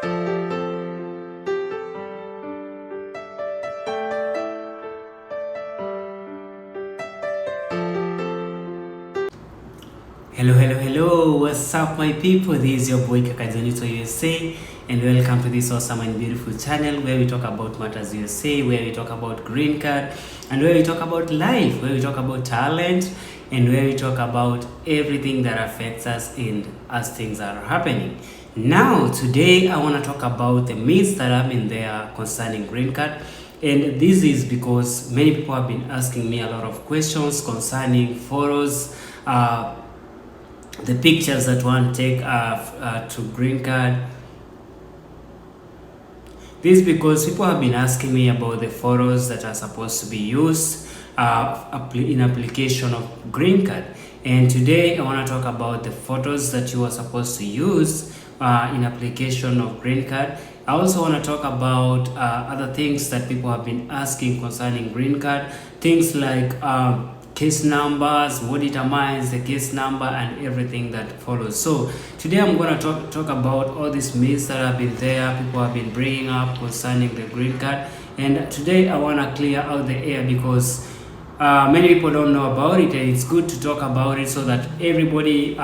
Hello, what's up my people? This is your boy Kakazonito USA and welcome to this awesome and beautiful channel where we talk about matters USA, where we talk about green card, and where we talk about life, where we talk about talent, and where we talk about everything that affects us and as things are happening. Now, today I want to talk about the myths that have been there concerning green card. And this is because many people have been asking me a lot of questions concerning photos, the pictures that one take to green card. This is because people have been asking me about the photos that are supposed to be used in application of green card. And today I want to talk about the photos that you are supposed to use in application of green card. I also want to talk about other things that people have been asking concerning green card, things like case numbers, what determines the case number, and everything that follows. So today I'm going to talk about all these myths that have been there, people have been bringing up concerning the green card. And today I want to clear out the air because many people don't know about it, and it's good to talk about it so that everybody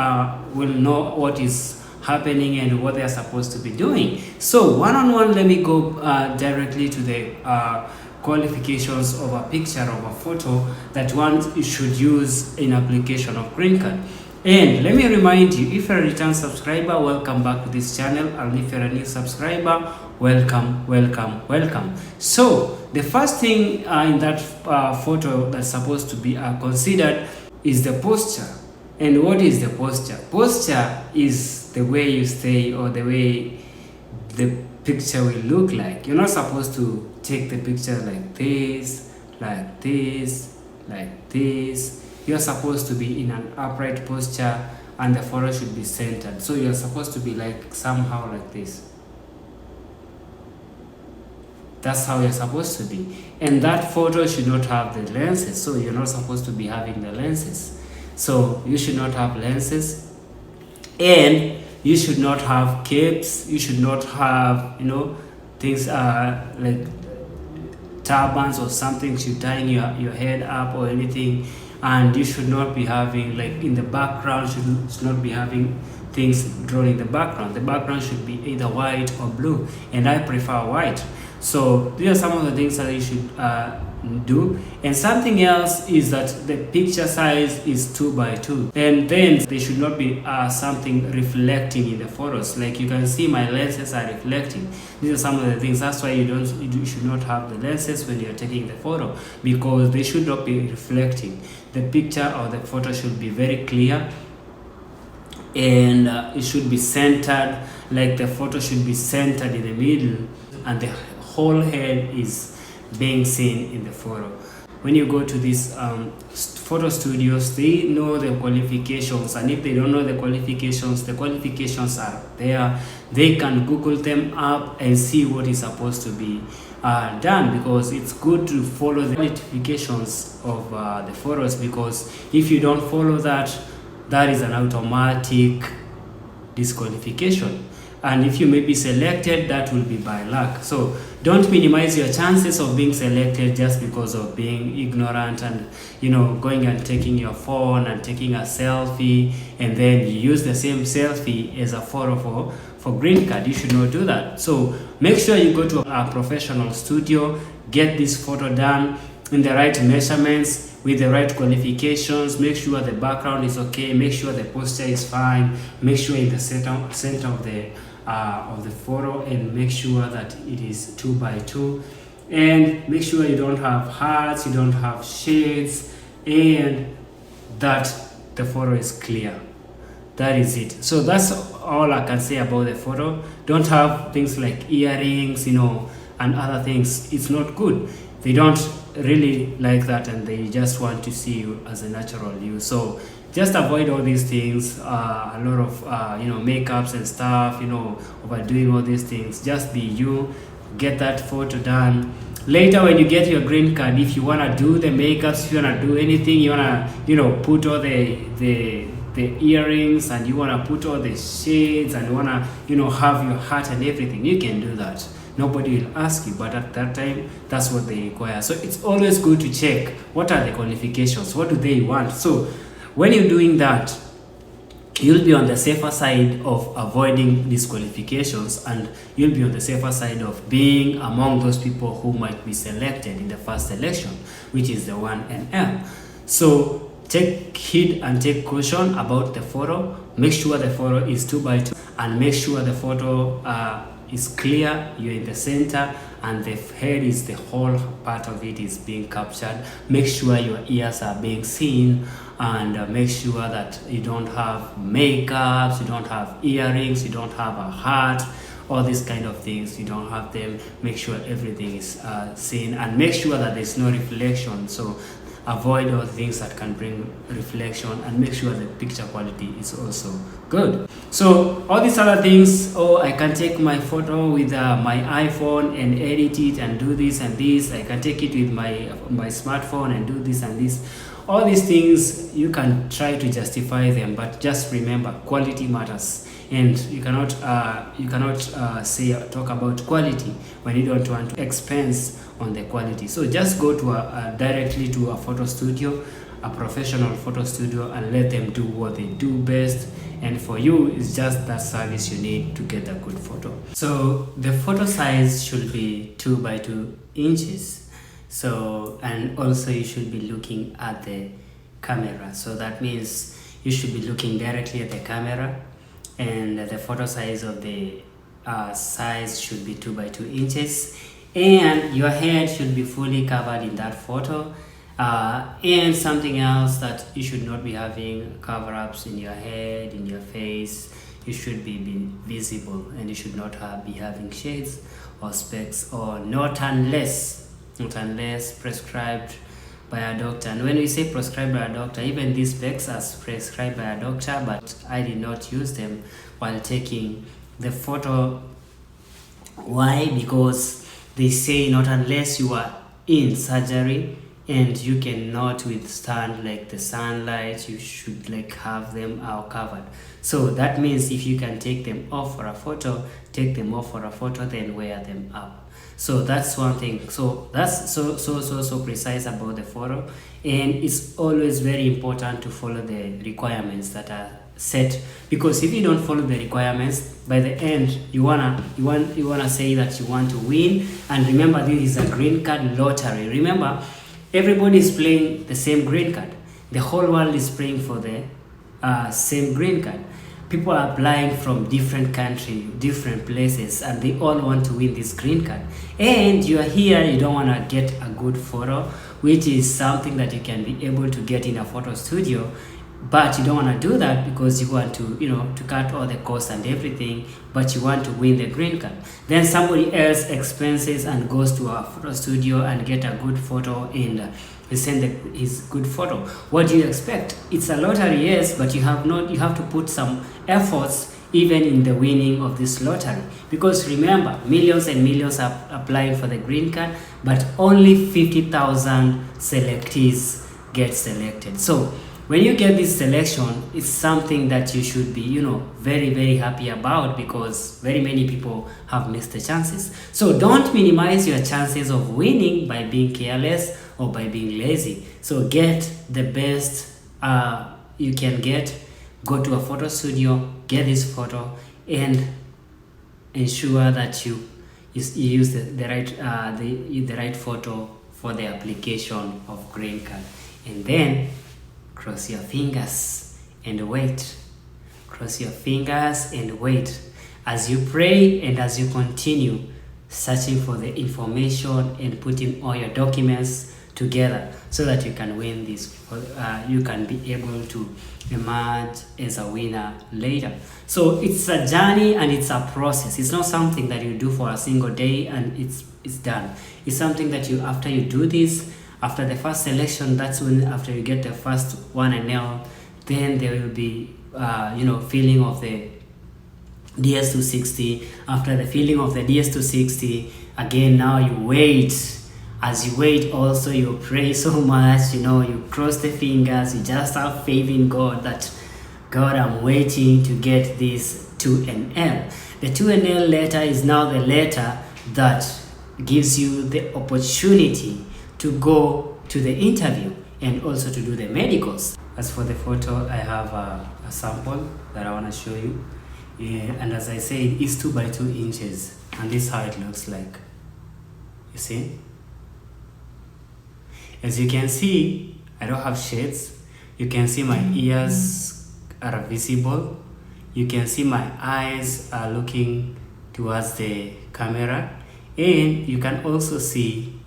will know what is happening and what they are supposed to be doing. So one-on-one, let me go directly to the qualifications of a picture of a photo that one should use in application of green card. And let me remind you, if you're a return subscriber, welcome back to this channel, and if you're a new subscriber, welcome. So the first thing in that photo that's supposed to be considered is the posture. And what is the posture? Posture is the way you stay, or the way the picture will look like. You're not supposed to take the picture like this, like this, like this. You're supposed to be in an upright posture, and the photo should be centered. So you're supposed to be like somehow like this. That's how you're supposed to be. And that photo should not have the lenses. So you're not supposed to be having the lenses. So you should not have lenses, and you should not have capes. You should not have, things like turbans or something to tying your head up or anything. And you should not be having, like, in the background, should not be having things drawn in the background. The background should be either white or blue, and I prefer white. So these are some of the things that you should do. And something else is that the picture size is 2x2, and then there should not be something reflecting in the photos. Like you can see, my lenses are reflecting. These are some of the things. That's why you should not have the lenses when you're taking the photo, because they should not be reflecting. The picture or the photo should be very clear, and it should be centered. Like the photo should be centered in the middle, and the whole head is being seen in the photo. When you go to these photo studios, they know the qualifications, and if they don't know the qualifications are there. They can Google them up and see what is supposed to be done, because it's good to follow the qualifications of the photos, because if you don't follow that, that is an automatic disqualification. And if you may be selected, that will be by luck. So don't minimize your chances of being selected just because of being ignorant and going and taking your phone and taking a selfie, and then you use the same selfie as a photo for green card. You should not do that. So make sure you go to a professional studio, get this photo done in the right measurements, with the right qualifications. Make sure the background is okay, make sure the posture is fine, make sure in the center of the photo, and make sure that it is 2x2, and make sure you don't have hearts, you don't have shades, and that the photo is clear. That is it. So that's all I can say about the photo. Don't have things like earrings, and other things. It's not good. They don't really like that, and they just want to see you as a natural you. So just avoid all these things, a lot of makeups and stuff, overdoing all these things. Just be you, get that photo done. Later when you get your green card, if you want to do the makeups, if you want to do anything, you want to put all the the earrings and you want to put all the shades and you want to, have your hat and everything, you can do that. Nobody will ask you, but at that time, that's what they require. So it's always good to check what are the qualifications, what do they want. So when you're doing that, you'll be on the safer side of avoiding disqualifications, and you'll be on the safer side of being among those people who might be selected in the first election, which is the 1NL. So take heed and take caution about the photo. Make sure the photo is 2x2 and make sure the photo is clear, you're in the center, and the head is the whole part of it is being captured. Make sure your ears are being seen, and make sure that you don't have makeups, you don't have earrings, you don't have a hat, all these kind of things, you don't have them. Make sure everything is seen, and make sure that there's no reflection. So avoid all things that can bring reflection, and make sure the picture quality is also good. So all these other things, I can take my photo with my iPhone and edit it and do this and this. I can take it with my smartphone and do this and this. All these things, you can try to justify them, but just remember, quality matters. And you cannot talk about quality when you don't want to expense on the quality. So just go to directly to a photo studio, a professional photo studio, and let them do what they do best. And for you, it's just that service you need to get a good photo. So the photo size should be 2x2 inches. So, and also you should be looking at the camera. So that means you should be looking directly at the camera, and the photo size of the size should be 2x2 inches, and your head should be fully covered in that photo. And something else that you should not be having cover-ups in your head, in your face. You should be visible, and you should not be having shades or specs, or not unless prescribed by a doctor. And when we say prescribed by a doctor, even these specs are prescribed by a doctor, but I did not use them while taking the photo. Why? Because they say not unless you are in surgery and you cannot withstand like the sunlight, you should like have them all covered. So that means if you can take them off for a photo, take them off for a photo, then wear them up. So that's one thing. So that's so precise about the photo, and it's always very important to follow the requirements that are set, because if you don't follow the requirements, by the end you wanna say that you want to win. And remember, this is a green card lottery. Remember, everybody is playing the same green card. The whole world is playing for the same green card. People are applying from different countries, different places, and they all want to win this green card. And you are here, you don't want to get a good photo, which is something that you can be able to get in a photo studio, but you don't want to do that because you want to, to cut all the costs and everything, but you want to win the green card. Then somebody else expenses and goes to a photo studio and get a good photo, and he send his good photo. What do you expect? It's a lottery, yes, but you have to put some efforts even in the winning of this lottery, because remember, millions and millions are applying for the green card, but only 50,000 selectees get selected. So when you get this selection, it's something that you should be, very, very happy about, because very many people have missed the chances. So don't minimize your chances of winning by being careless or by being lazy. So get the best you can get. Go to a photo studio, get this photo, and ensure that you use the right photo for the application of green card. And then cross your fingers and wait. Cross your fingers and wait as you pray and as you continue searching for the information and putting all your documents together so that you can win this. You can be able to emerge as a winner later. So it's a journey and it's a process. It's not something that you do for a single day and it's done. It's something that after you do this, after the first selection, that's when, after you get the first 1NL, then there will be feeling of the DS260. After the feeling of the DS260, again, now you wait. As you wait, also you pray so much, you cross the fingers, you just have faith in God that God, I'm waiting to get this 2NL. The 2NL letter is now the letter that gives you the opportunity to go to the interview and also to do the medicals. As for the photo, I have a sample that I want to show you. And as I said, it's 2 by 2 inches, and this is how it looks like. You see? As you can see, I don't have shades. You can see my ears are visible. You can see my eyes are looking towards the camera, and you can also see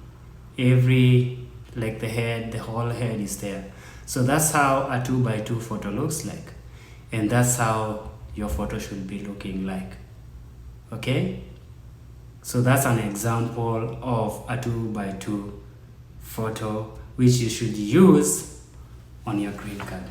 like the head, the whole head is there. So that's how a 2 by 2 photo looks like, and that's how your photo should be looking like. Okay, so that's an example of a 2 by 2 photo which you should use on your green card.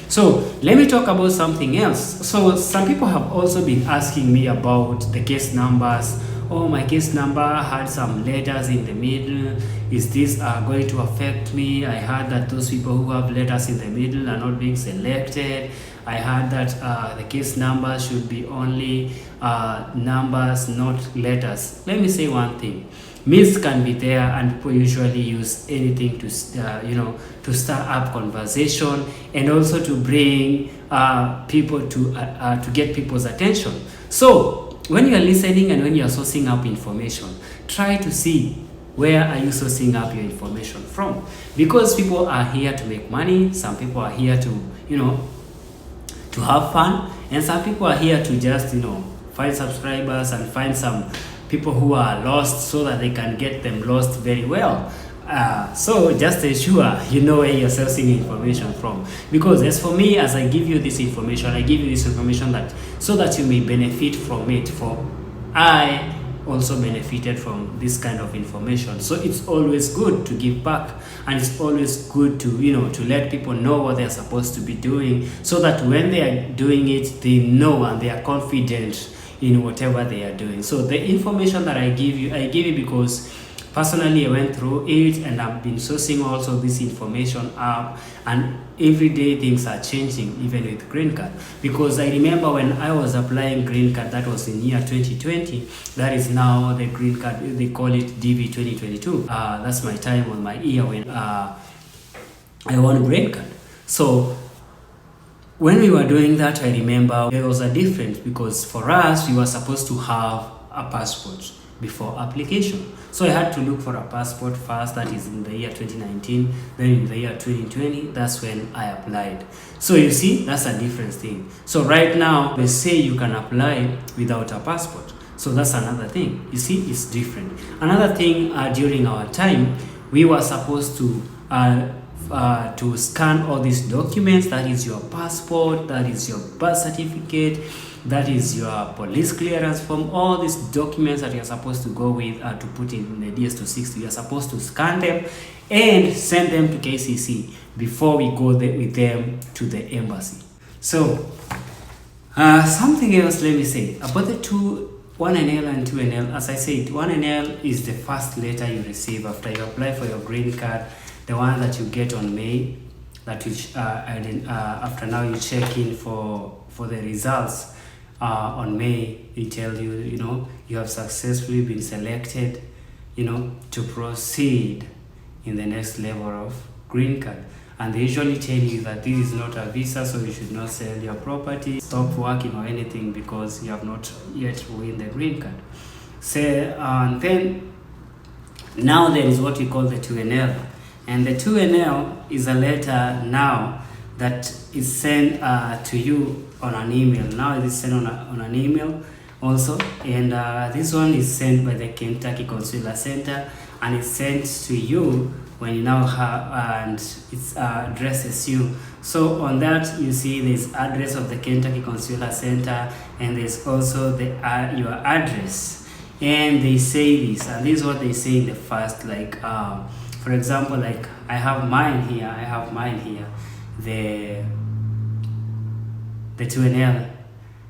So let me talk about something else. So some people have also been asking me about the case numbers. Oh, my case number had some letters in the middle. Is this going to affect me? I heard that those people who have letters in the middle are not being selected. I heard that the case number should be only numbers, not letters. Let me say one thing. Myths can be there, and people usually use anything to to start up conversation and also to bring people to get people's attention. So when you are listening and when you are sourcing up information, try to see where are you sourcing up your information from, because people are here to make money. Some people are here to to have fun, and some people are here to just find subscribers and find some people who are lost so that they can get them lost very well. So just ensure you know where you're sourcing information from, because as for me, as I give you this information, I give you this information that so that you may benefit from it, for I also benefited from this kind of information. So it's always good to give back, and it's always good to to let people know what they're supposed to be doing, so that when they are doing it, they know and they are confident in whatever they are doing. So the information that I give you because personally I went through it, and I've been sourcing also this information up, and every day things are changing, even with green card. Because I remember when I was applying green card, that was in year 2020, that is now the green card, they call it DV 2022. That's my time on my year when I won green card. So when we were doing that, I remember there was a difference, because for us, we were supposed to have a passport before application. So I had to look for a passport first, that is in the year 2019, then in the year 2020, that's when I applied. So you see, that's a different thing. So right now, they say you can apply without a passport. So that's another thing. You see, it's different. Another thing, during our time, we were supposed to scan all these documents. That is your passport, that is your birth certificate, that is your police clearance form. All these documents that you're supposed to go with to put in the DS260, you're supposed to scan them and send them to KCC before we go with them to the embassy. So something else, let me say about the 1NL and 2NL. As I said, 1NL is the first letter you receive after you apply for your green card, the one that you get on May, that which after now you check in for the results on May. They tell you, you have successfully been selected, to proceed in the next level of green card. And they usually tell you that this is not a visa, so you should not sell your property, stop working or anything, because you have not yet won the green card. So and then now there is what we call the 2NL. And the 2NL is a letter now that is sent to you on an email. Now it is sent on an email also. And this one is sent by the Kentucky Consular Center, and it's sent to you when you now have, and it addresses you. So on that, you see there's address of the Kentucky Consular Center, and there's also the your address. And they say this, and this is what they say in the first, for example, like I have mine here, the 2NL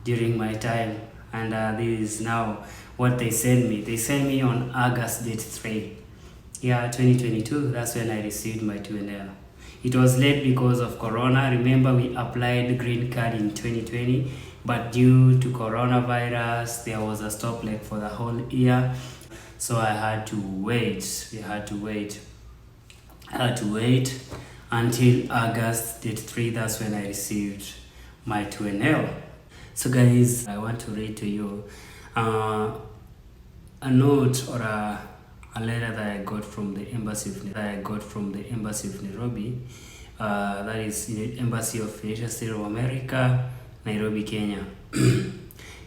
during my time, and this is now what they send me. They send me on August date 3, 2022. That's when I received my 2NL. It was late because of Corona. Remember, we applied the green card in 2020, but due to coronavirus, there was a stop like for the whole year. So I had to wait. We had to wait. I had to wait until August date 3. That's when I received my 2NL. So guys, I want to read to you a note or a letter that I got from the embassy of Nairobi. That is Embassy of United States of America, Nairobi, Kenya.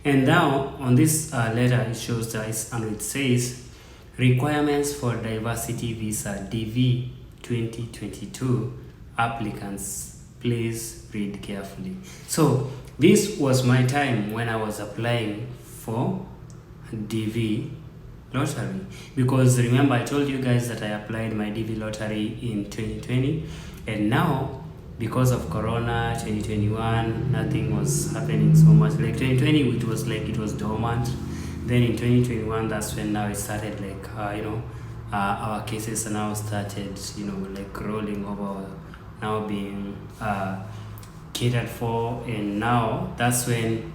And now on this letter, it shows that and it says requirements for diversity visa DV 2022 applicants. Please read carefully. So this was my time when I was applying for DV lottery, because remember I told you guys that I applied my DV lottery in 2020, and now because of Corona 2021 nothing was happening so much. Like 2020 it was dormant. Then in 2021 that's when now it started like our cases are now started like rolling over, now being catered for. And now that's when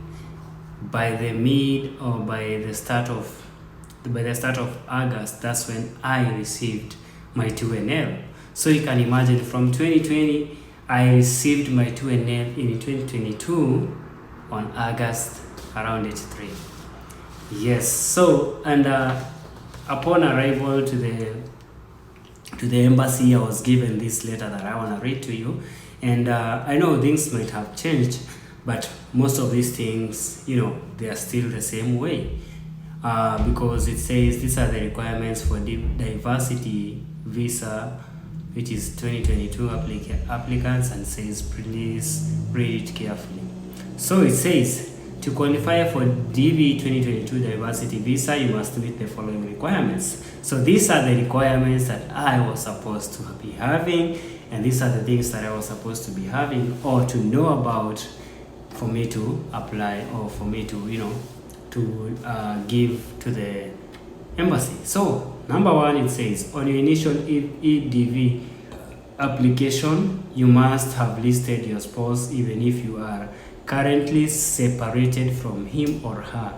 by the start of August, that's when I received my 2NL. So you can imagine, from 2020 I received my 2NL in 2022 on August around 83. Yes. So and upon arrival to the embassy, I was given this letter that I want to read to you. And I know things might have changed, but most of these things, they are still the same way. Because it says these are the requirements for diversity visa, which is 2022 applicants, and says please read it carefully. So it says, to qualify for DV 2022 diversity visa, you must meet the following requirements. So these are the requirements that I was supposed to be having, and these are the things that I was supposed to be having or to know about for me to apply, or for me to give to the embassy. So number one, it says on your initial EDV application, you must have listed your spouse, even if you are currently separated from him or her,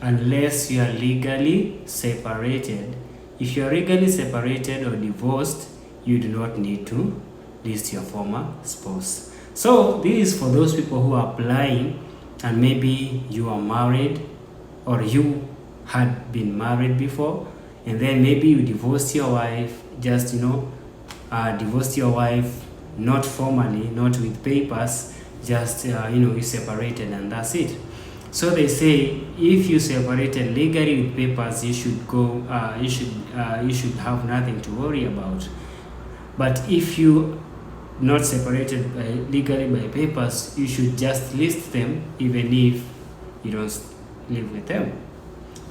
unless you are legally separated. If you are legally separated or divorced, you do not need to list your former spouse. So this is for those people who are applying and maybe you are married, or you had been married before, and then maybe you divorced your wife, just divorced your wife, not formally, not with papers, just you separated and that's it. So they say if you separated legally with papers, you should go you should have nothing to worry about. But if you not separated legally by papers, you should just list them, even if you don't live with them.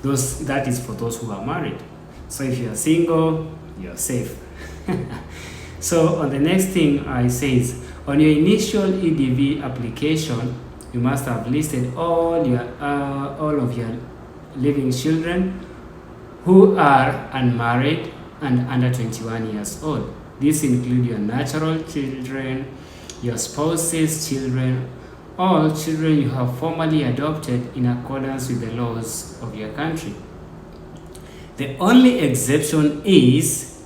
That is for those who are married. So if you are single, you are safe. So on the next thing, I says on your initial EDV application, you must have listed all of your living children who are unmarried and under 21 years old. This includes your natural children, your spouse's children, all children you have formally adopted in accordance with the laws of your country. The only exception is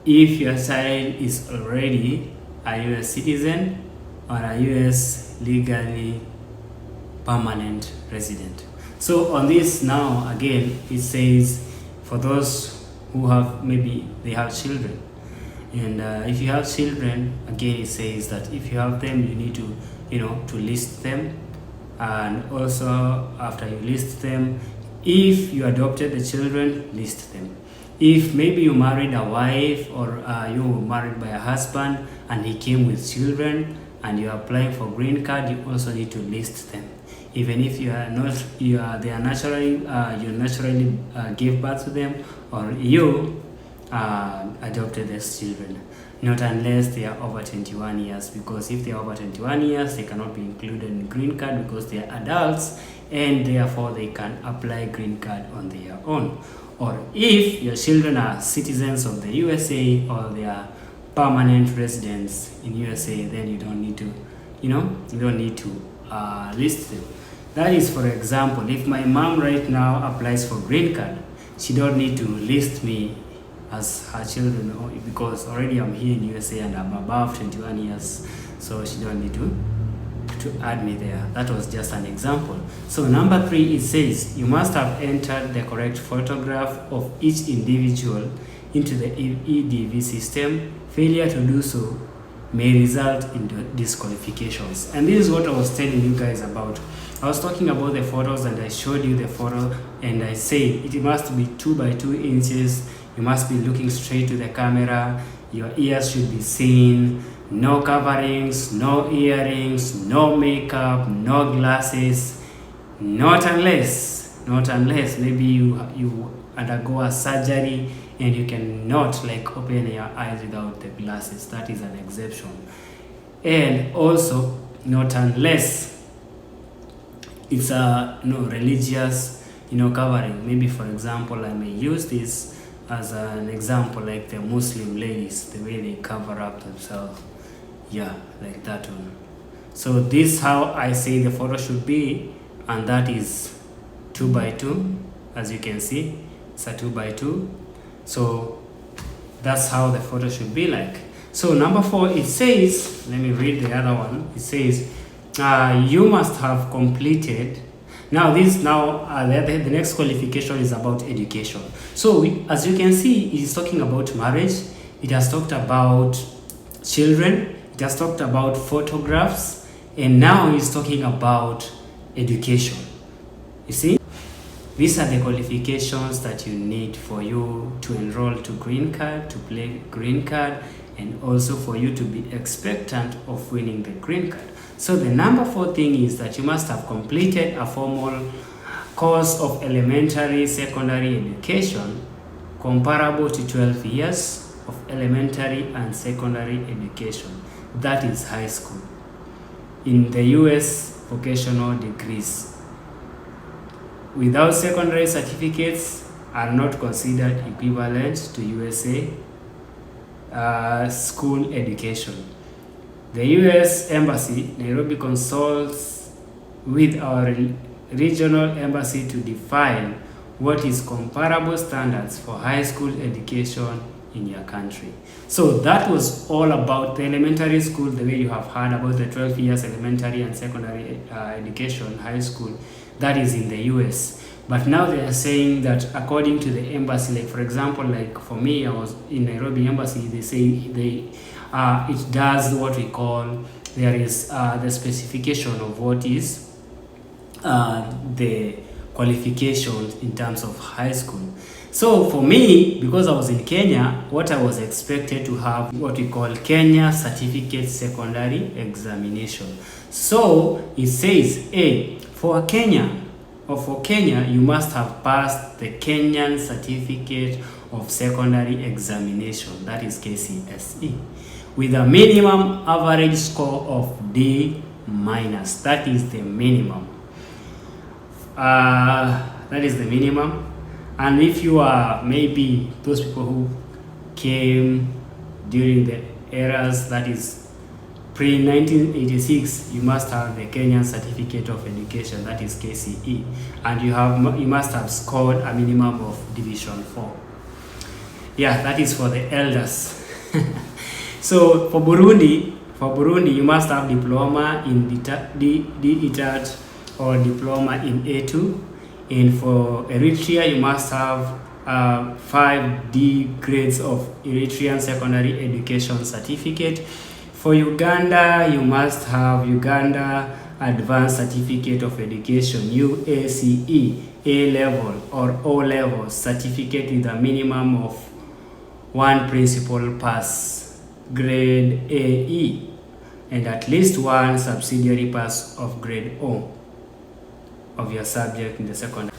if your child is already a U.S. citizen or a U.S. legally permanent resident. So on this now, again, it says for those who have, maybe they have children. And if you have children, again, it says that if you have them, you need to list them. And also, after you list them, if you adopted the children, list them. If maybe you married a wife, or you were married by a husband and he came with children and you're applying for green card, you also need to list them. Even if you naturally gave birth to them, or you adopted these children. Not unless they are over 21 years, because if they are over 21 years, they cannot be included in green card because they are adults, and therefore they can apply green card on their own. Or if your children are citizens of the USA, or they are permanent residents in USA, then you don't need to, you don't need to list them. That is, for example, if my mom right now applies for green card, she don't need to list me as her children, because already I'm here in USA and I'm above 21 years, so she don't need to add me there. That was just an example. So number 3, it says you must have entered the correct photograph of each individual into the EDV system. Failure to do so may result in disqualifications. And this is what I was telling you guys about. I was talking about the photos, and I showed you the photo, and I said it must be 2 by 2 inches. You must be looking straight to the camera. Your ears should be seen. No coverings, no earrings, no makeup, no glasses. Not unless maybe you undergo a surgery and you cannot like open your eyes without the glasses. That is an exception. And also not unless it's a religious covering. Maybe, for example, I may use this as an example, like the Muslim ladies, the way they cover up themselves. Yeah, like that one. So this how I say the photo should be, and that is 2 by 2. As you can see, it's a 2 by 2. So that's how the photo should be like. So number 4, it says, let me read the other one. It says you must have completed. Now the next qualification is about education. So as you can see, it is talking about marriage. It has talked about children. It has talked about photographs, and now it's talking about education. You see, these are the qualifications that you need for you to enroll to green card, to play green card, and also for you to be expectant of winning the green card. So the number 4 thing is that you must have completed a formal course of elementary, secondary education comparable to 12 years of elementary and secondary education. That is high school. In the US, vocational degrees without secondary certificates are not considered equivalent to USA school education. The US Embassy, Nairobi, consults with our regional embassy to define what is comparable standards for high school education in your country. So that was all about the elementary school, the way you have heard about the 12 years elementary and secondary education, high school, that is in the US. But now they are saying that according to the embassy, like for example, like for me, I was in Nairobi embassy, they say it does what we call, there is the specification of what is the qualifications in terms of high school. So for me, because I was in Kenya, what I was expected to have what we call Kenya Certificate Secondary Examination. So it says, for Kenya, you must have passed the Kenyan Certificate of Secondary Examination, that is KCSE, with a minimum average score of D-. That is the minimum. That is the minimum. And if you are maybe those people who came during the eras, that is pre-1986, you must have the Kenyan Certificate of Education, that is KCE, and you must have scored a minimum of Division 4. Yeah, that is for the elders. So for Burundi, you must have diploma in DETAT or diploma in A2. And for Eritrea, you must have 5D grades of Eritrean Secondary Education Certificate. For Uganda, you must have Uganda Advanced Certificate of Education, UACE, A-level or O-level certificate with a minimum of 1 principal pass, grade AE, and at least 1 subsidiary pass of grade O of your subject in the secondary.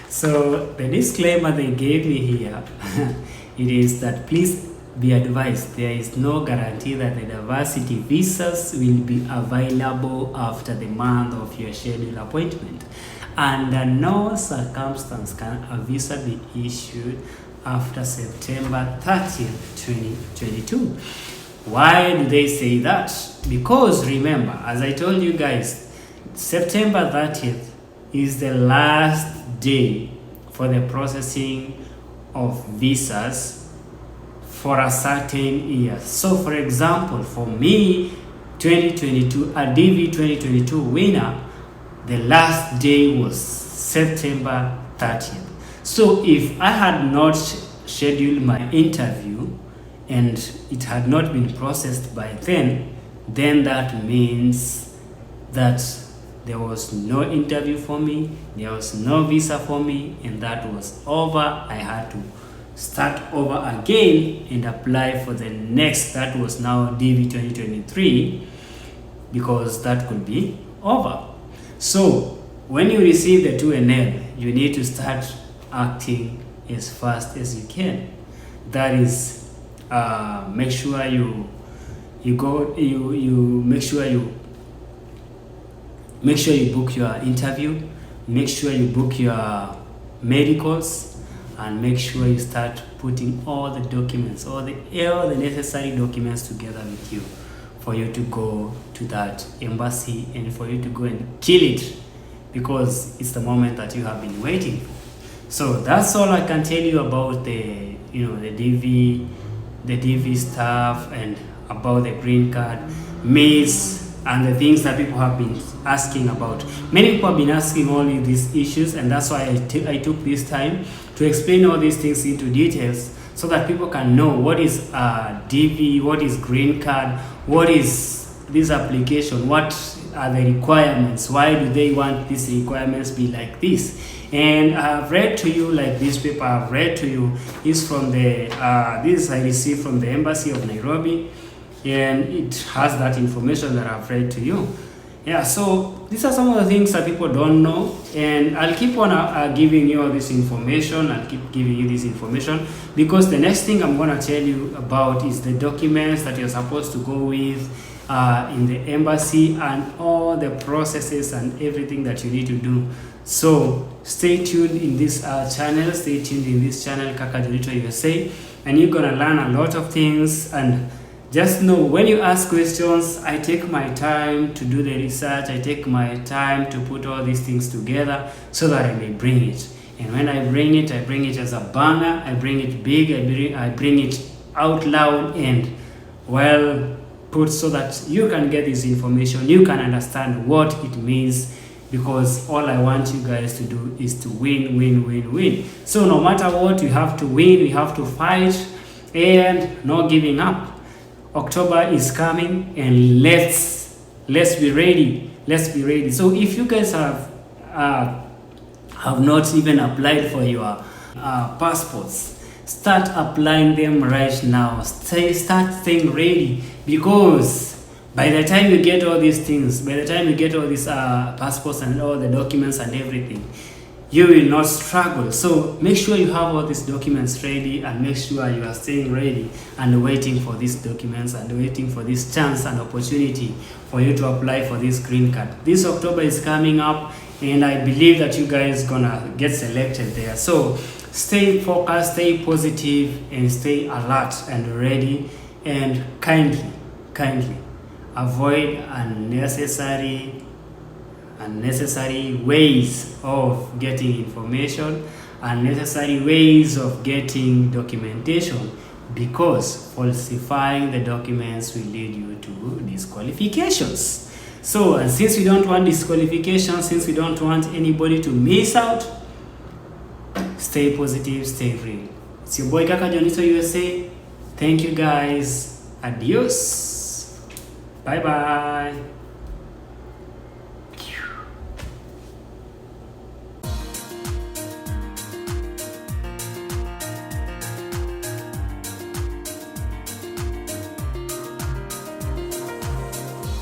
So the disclaimer they gave me here, it is that please be advised, there is no guarantee that the diversity visas will be available after the month of your scheduled appointment. Under no circumstance can a visa be issued after September 30th, 2022. Why do they say that? Because remember, as I told you guys, September 30th is the last day for the processing of visas for a certain year. So for example, for me, 2022, a DV 2022 winner, the last day was September 30th. So if I had not scheduled my interview and it had not been processed by then that means that there was no interview for me, there was no visa for me, and that was over. I had to start over again and apply for the next, that was now DV 2023, because that could be over. So when you receive the 2NL, you need to start acting as fast as you can. That is, make sure you book your interview, make sure you book your medicals, and make sure you start putting all the documents, all the necessary documents together with you for you to go to that embassy and for you to go and kill it, because it's the moment that you have been waiting for. So that's all I can tell you about the DV stuff and about the green card myths and the things that people have been asking about. Many people have been asking all these issues, and that's why I took this time to explain all these things into details, so that people can know what is DV, what is green card, what is this application, what are the requirements, why do they want these requirements be like this. And I've read to you, like this paper I've read to you is from the this I received from the Embassy of Nairobi, and it has that information that I've read to you. Yeah, so these are some of the things that people don't know, and I'll keep on giving you all this information. I'll keep giving you this information, because the next thing I'm going to tell you about is the documents that you're supposed to go with in the embassy, and all the processes and everything that you need to do. So stay tuned in this channel, Kaka Jonito USA, and you're going to learn a lot of things. And just know, when you ask questions, I take my time to do the research, I take my time to put all these things together so that I may bring it. And when I bring it as a banger, I bring it big, I bring it out loud and well put, so that you can get this information, you can understand what it means, because all I want you guys to do is to win. So no matter what, we have to win, we have to fight, and no giving up. October is coming, and let's be ready. So if you guys have not even applied for your passports, start applying them right now. Start staying ready, because by the time you get all these things, by the time you get all these passports and all the documents and everything, you will not struggle. So make sure you have all these documents ready, and make sure you are staying ready and waiting for these documents and waiting for this chance and opportunity for you to apply for this green card. This October is coming up, and I believe that you guys gonna get selected there. So stay focused, stay positive, and stay alert and ready, and kindly avoid unnecessary ways of getting information, unnecessary ways of getting documentation, because falsifying the documents will lead you to disqualifications. So, and since we don't want disqualification, since we don't want anybody to miss out, stay positive, stay real. It's your boy Kaka Jonito USA. Thank you guys. Adios. Bye bye.